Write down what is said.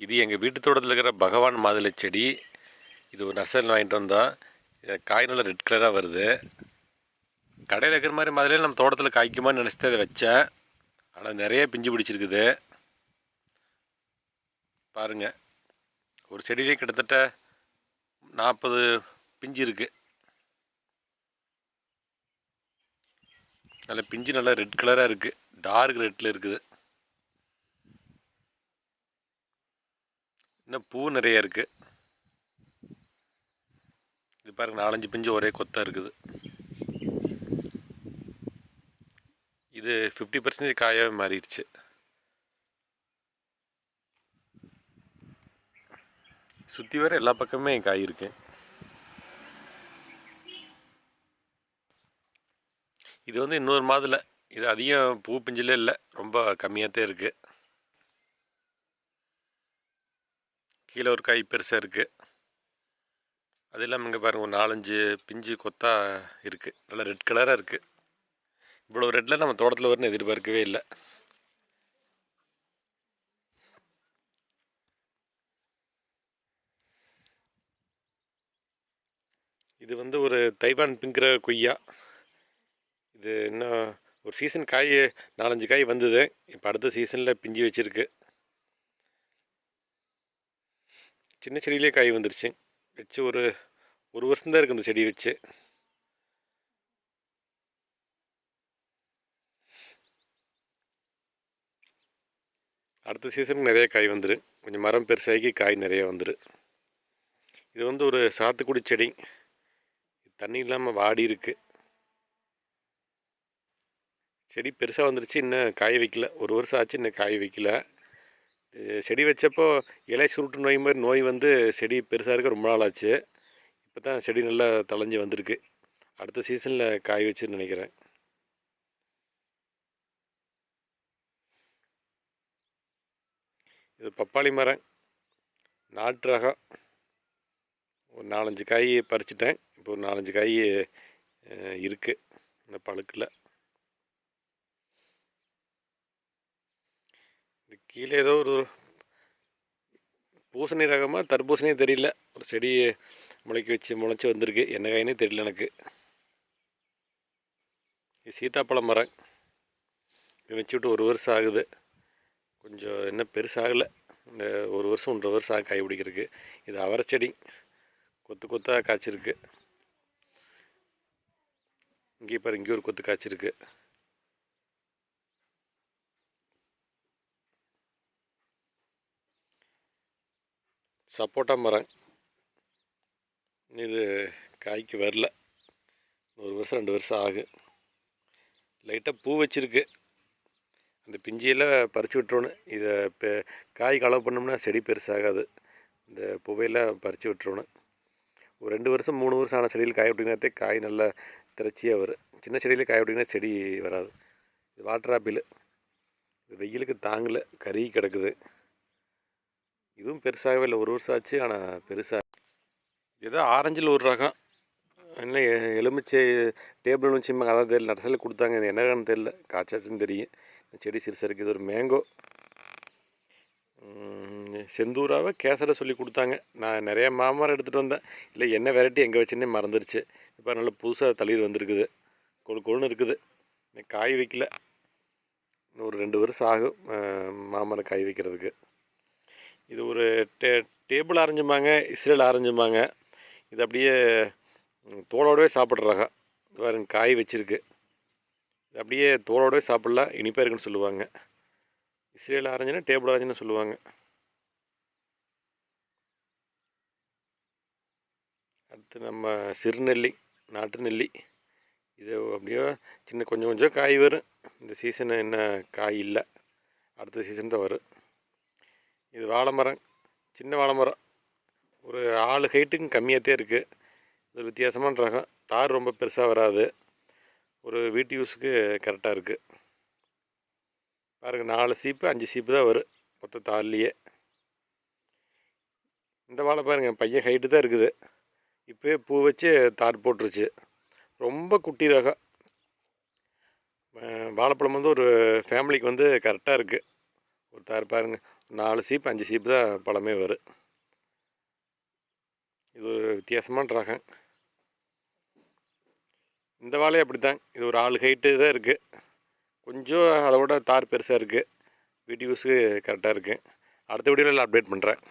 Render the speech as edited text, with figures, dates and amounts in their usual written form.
இது எங்கள் வீட்டு தோட்டத்தில் இருக்கிற பகவான் மாதுளை செடி. இது ஒரு நர்சரியில் வாங்கிட்டு வந்தோம். காய் நல்லா ரெட் கலராக வருது. கடையில் இருக்கிற மாதிரி மாதுளையில் நம்ம தோட்டத்தில் காய்க்குமான்னு நினச்சிட்டு அதை வச்சேன். ஆனால் நிறைய பிஞ்சு பிடிச்சிருக்குது பாருங்கள். ஒரு செடியிலே கிட்டத்தட்ட 40 பிஞ்சு இருக்குது. நல்ல பிஞ்சு நல்லா ரெட் கலராக இருக்குது. டார்க் ரெட்டில் இருக்குது. இன்னும் பூ நிறைய இருக்குது. இது பாருங்கள், 4-5 பிஞ்சு ஒரே கொத்தாக இருக்குது. இது 50% காயாகவே மாறிடுச்சு. சுற்றி வர எல்லா பக்கமே காய் இருக்கு. இது வந்து இன்னொரு மாதுளை. இது அதிகம் பூ பிஞ்சிலே இல்லை, ரொம்ப கம்மியாகத்தான் இருக்குது. கீழே ஒரு காய் பெருசாக இருக்குது. அது இல்லாமல் இங்கே பாருங்கள், ஒரு 4-5 பிஞ்சு கொத்தா இருக்குது. நல்லா ரெட் கலராக இருக்குது. இவ்வளோ ரெட்டில் நம்ம தோட்டத்தில் வரும்னு எதிர்பார்க்கவே இல்லை. இது வந்து ஒரு தைவான் பிங்கிற கொய்யா. இது இன்னும் ஒரு சீசன் காய் 4-5 காய் வந்தது. இப்போ அடுத்த சீசனில் பிஞ்சு வச்சுருக்கு. சின்ன செடியிலே காய் வந்துருச்சு. வச்சு ஒரு வருஷம்தான் இருக்குது இந்த செடி வச்சு. அடுத்த சீசனுக்கு நிறைய காய் வந்துடும். கொஞ்சம் மரம் பெருசாகி காய் நிறைய வந்துடும். இது வந்து ஒரு சாத்துக்குடி செடி. தண்ணி இல்லாமல் வாடி இருக்குது. செடி பெருசாக வந்துருச்சு. இன்னும் காய வைக்கல. ஒரு வருஷம் ஆச்சு, இன்னும் காய வைக்கல. செடி வச்சப்போ இலை சுருட்டு நோய் மாதிரி நோய் வந்து செடி பெருசாக இருக்க ரொம்ப நாள் ஆச்சு. இப்போ தான் செடி நல்லா தளைஞ்சி வந்திருக்கு. அடுத்த சீசனில் காய் வச்சுன்னு நினைக்கிறேன். இது பப்பாளி மரம், நாட்டு ரகம். ஒரு 4-5 காய் பறிச்சிட்டேன். இப்போ ஒரு 4-5 காய் இருக்குது இந்த பழுக்கில். இது கீழே ஏதோ ஒரு பூசணி ரகமாக தர்பூசணியே தெரியல. ஒரு செடி முளைச்சி வந்திருக்கு. என்ன காயினே தெரியல எனக்கு. இது சீத்தாப்பழ மரம். இது வச்சுவிட்டு 1 வருஷம் ஆகுது. கொஞ்சம் என்ன பெருசாகலை. இந்த 1 வருஷம் 1.5 வருஷம் ஆக காய் பிடிக்கிறதுக்கு. இது அவரை செடி. கொத்தாக காய்ச்சிருக்கு. இங்கே பாரு, இங்கே ஒரு கொத்து காய்ச்சிருக்கு. சப்போட்டா மரம். இது காய்க்கு வரல. 1 வருஷம் 2 வருஷம் ஆகும். லைட்டாக பூ வச்சுருக்கு. அந்த பிஞ்சியெல்லாம் பறித்து விட்டுருணும். இதை இப்போ காய் களவு பண்ணோம்னா செடி பெருசாகாது. இந்த பூவையெல்லாம் பறித்து விட்டுருணும். ஒரு 2 வருஷம் 3 வருஷம் ஆன செடியில் காய் விட்டிங்கனாத்தே காய் நல்லா திரச்சியாக வரும். சின்ன செடியிலே காய் விட்டிங்கன்னா செடி வராது. இது வாட்டர் ஆப்பிள். இது வெயிலுக்கு தாங்கலை, கருகி கிடக்குது. இதுவும் பெருசாகவே இல்லை. 1 வருஷம் ஆச்சு, ஆனால் பெருசாக. ஏதோ ஆரஞ்சில் ஒரு ரகம். என்ன எலுமிச்சை டேபிள் எலுமிச்சைம்பாங்க, அதான் தெரியல. நர்சரியில் கொடுத்தாங்க. இது என்ன ரகம்னு தெரியல. காய்ச்சாச்சுன்னு தெரியும். செடி சிறுசாக இருக்குது. இது ஒரு மேங்கோ. செந்தூராவை கேசரை சொல்லி கொடுத்தாங்க. நான் நிறையா மாமரம் எடுத்துகிட்டு வந்தேன். இல்லை என்ன வெரைட்டி எங்கே வச்சுன்னே மறந்துடுச்சு. இப்போ நல்லா புதுசாக தளிர் வந்திருக்குது. கொழுன்னு இருக்குது. காய் வைக்கல. இன்னும் ஒரு 2 வருஷம் ஆகும் மாமரம் காய் வைக்கிறதுக்கு. இது ஒரு டேபிள் ஆரஞ்சும்பாங்க, இஸ்ரேல் ஆரஞ்சும்பாங்க. இது அப்படியே தோலோடவே சாப்பிட்றாங்க. பாருங்க, காய் வச்சுருக்கு. இது அப்படியே தோலோடவே சாப்பிட்லாம், இனிப்பாக இருக்குன்னு சொல்லுவாங்க. இஸ்ரேல் ஆரஞ்சுன்னா டேபிள் ஆரஞ்சுன்னு சொல்லுவாங்க. அடுத்து நம்ம சிறுநெல்லி, நாட்டு நெல்லி. இது அப்படியே கொஞ்சம் காய் வரும். இந்த சீசனு என்ன காய் இல்லை. அடுத்த சீசன் தான் வரும். இது வாழை மரம். சின்ன வாழை மரம். ஒரு 6 ஹைட்டுக்கும் கம்மியாகத்தே இருக்குது. இது வித்தியாசமான ரகம். தார் ரொம்ப பெருசாக வராது. ஒரு வீட்டு யூஸுக்கு கரெக்டாக இருக்குது. பாருங்கள், 4 சீப்பு 5 சீப்பு தான் வரும் மொத்த தார்லேயே. இந்த வாழை பாருங்கள், பையன் ஹைட்டு தான் இருக்குது. இப்போயே பூ வச்சு தார் போட்டுருச்சு. ரொம்ப குட்டி ரகம். வாழைப்பழம் வந்து ஒரு ஃபேமிலிக்கு வந்து கரெக்டாக இருக்குது. ஒரு தார் பாருங்கள், 4 சீப்பு 5 சீப்பு தான் பழமே வரும். இது ஒரு வித்தியாசமான ரகம். இந்த வாழையும் அப்படித்தான். இது ஒரு 4 ஹைட்டு தான் இருக்குது. கொஞ்சம் அதை விட தார் பெருசாக இருக்குது. வீட்டு யூஸுக்கு கரெக்டாக இருக்குது. அடுத்த வீடியோவில் அப்டேட் பண்ணுறேன்.